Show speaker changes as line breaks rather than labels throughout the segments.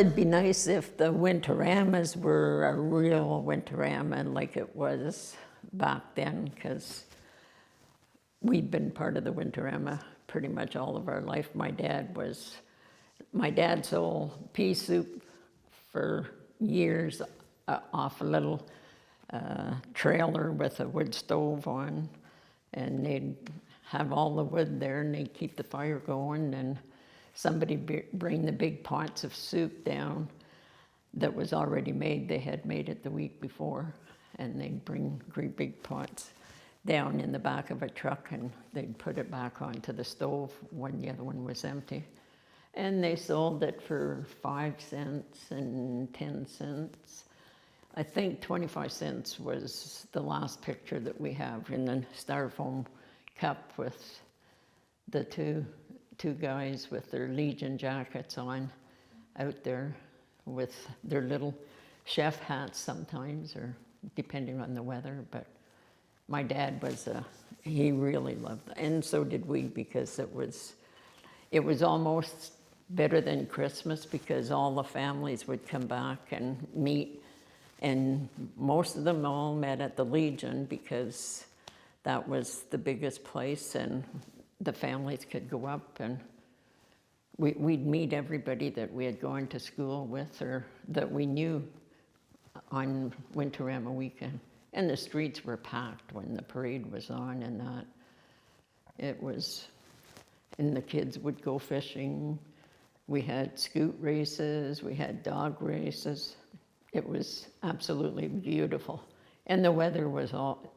it'd be nice if the Winteramas were a real Winterama like it was back then, because we'd been part of the Winterama pretty much all of our life. My dad sold pea soup for years off a little trailer with a wood stove on, and they'd have all the wood there and they'd keep the fire going, and somebody bring the big pots of soup down that was already made. They had made it the week before, and they'd bring great big pots down in the back of a truck, and they'd put it back onto the stove when the other one was empty. And they sold it for 5 cents and 10 cents. I think 25 cents was the last picture that we have in a styrofoam cup with the two guys with their Legion jackets on out there with their little chef hats sometimes, or depending on the weather. But my dad he really loved it, and so did we, because it was almost better than Christmas, because all the families would come back and meet, and most of them all met at the Legion because that was the biggest place, and the families could go up, and we'd meet everybody that we had gone to school with or that we knew on Winterama weekend. And the streets were packed when the parade was on, and that. And the kids would go fishing. We had scoot races, we had dog races. It was absolutely beautiful. And the weather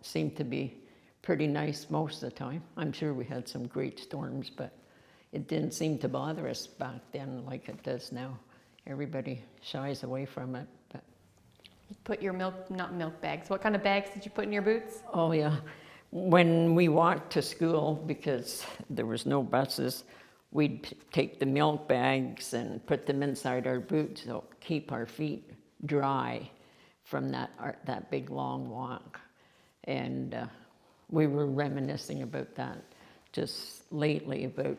seemed to be pretty nice most of the time. I'm sure we had some great storms, but it didn't seem to bother us back then like it does now. Everybody shies away from it. But
you put your not milk bags. What kind of bags did you put in your boots?
Oh yeah. When we walked to school, because there was no buses, we'd take the milk bags and put them inside our boots to keep our feet dry from that big long walk. And we were reminiscing about that just lately, about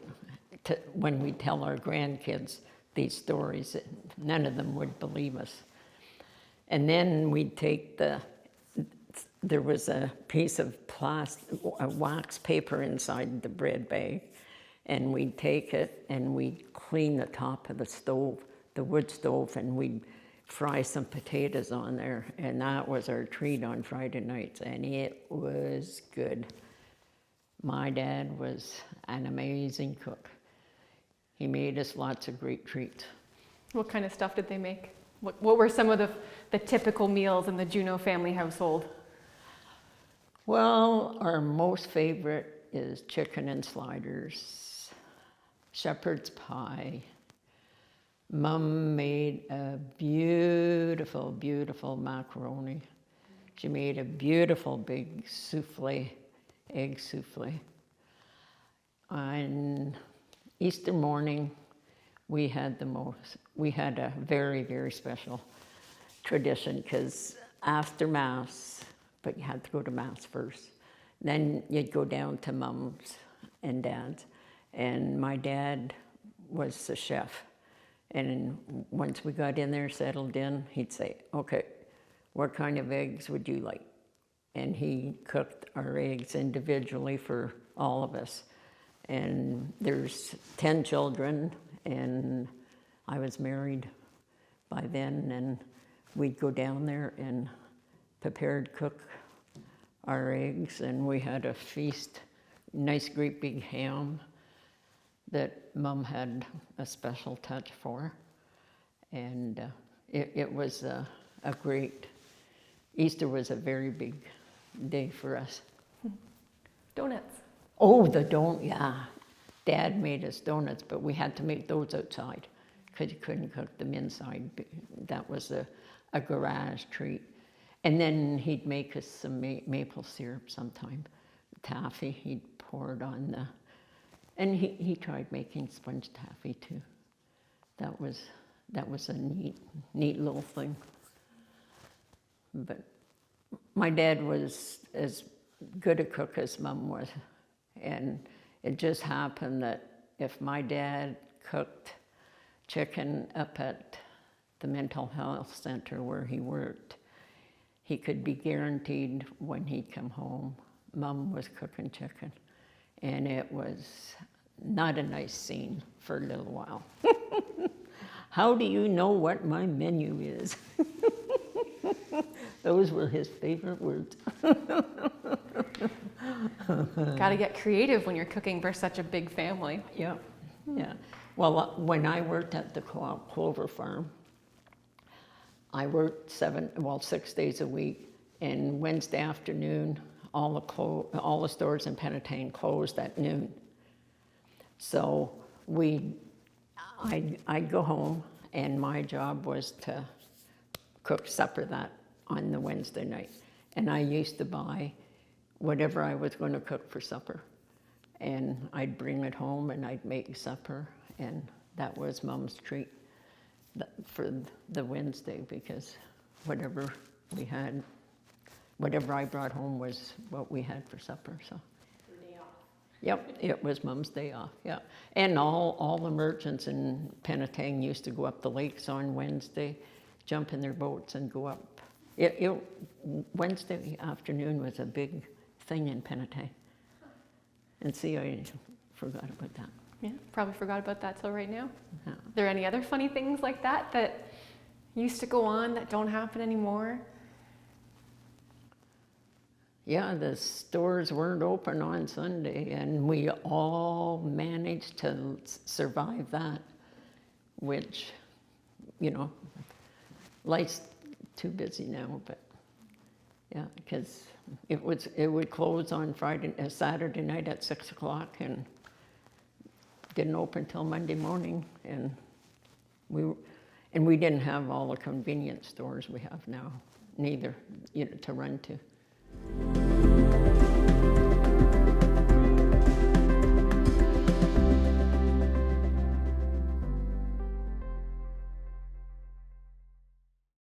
when we tell our grandkids these stories. None of them would believe us. And then we'd take there was a piece of wax paper inside the bread bag, and we'd take it and we'd clean the top of the stove, the wood stove, and we'd fry some potatoes on there, and that was our treat on Friday nights, and it was good. My dad was an amazing cook. He made us lots of great treats.
What kind of stuff did they make? What were some of the typical meals in the Juneau family household?
Well, our most favorite is chicken and sliders, shepherd's pie. Mom made a beautiful, beautiful macaroni. She made a beautiful big souffle, egg souffle. On Easter morning, we had a very, very special tradition, because after Mass, but you had to go to Mass first, then you'd go down to Mom's and Dad's, and my dad was the chef. And once we got in there, settled in, he'd say, okay, what kind of eggs would you like? And he cooked our eggs individually for all of us. And there's 10 children, and I was married by then, and we'd go down there and cook our eggs, and we had a feast, nice great big ham that Mom had a special touch for. And it was a great, Easter was a very big day for us.
Donuts.
Oh, yeah. Dad made us donuts, but we had to make those outside because you couldn't cook them inside. That was a garage treat. And then he'd make us some maple syrup sometime. Taffy, he'd pour it on and he tried making sponge taffy too. That was a neat little thing. But my dad was as good a cook as Mom was. And it just happened that if my dad cooked chicken up at the mental health center where he worked, he could be guaranteed when he'd come home, Mom was cooking chicken. And it was not a nice scene for a little while. How do you know what my menu is? Those were his favorite words.
Got to get creative when you're cooking for such a big family.
Yeah, yeah. Well, when I worked at the clover farm, I worked 6 days a week, and Wednesday afternoon, all the stores in Penetanguishene closed at noon. So I'd go home, and my job was to cook supper on the Wednesday night. And I used to buy whatever I was going to cook for supper. And I'd bring it home and I'd make supper, and that was Mom's treat for the Wednesday, because whatever we had, whatever I brought home was what we had for supper. So. Yep, it was Mom's day off, yeah. And all the merchants in Penetanguishene used to go up the lakes on Wednesday, jump in their boats and go up. Wednesday afternoon was a big thing in Penetanguishene. And see, I forgot about that.
Yeah, probably forgot about that till right now.
Yeah.
Are there any other funny things like that used to go on that don't happen anymore?
Yeah, the stores weren't open on Sunday, and we all managed to survive that, which, life's too busy now, but yeah, because it would close on Saturday night at 6 o'clock, and didn't open till Monday morning, and we didn't have all the convenience stores we have now, neither, to run to.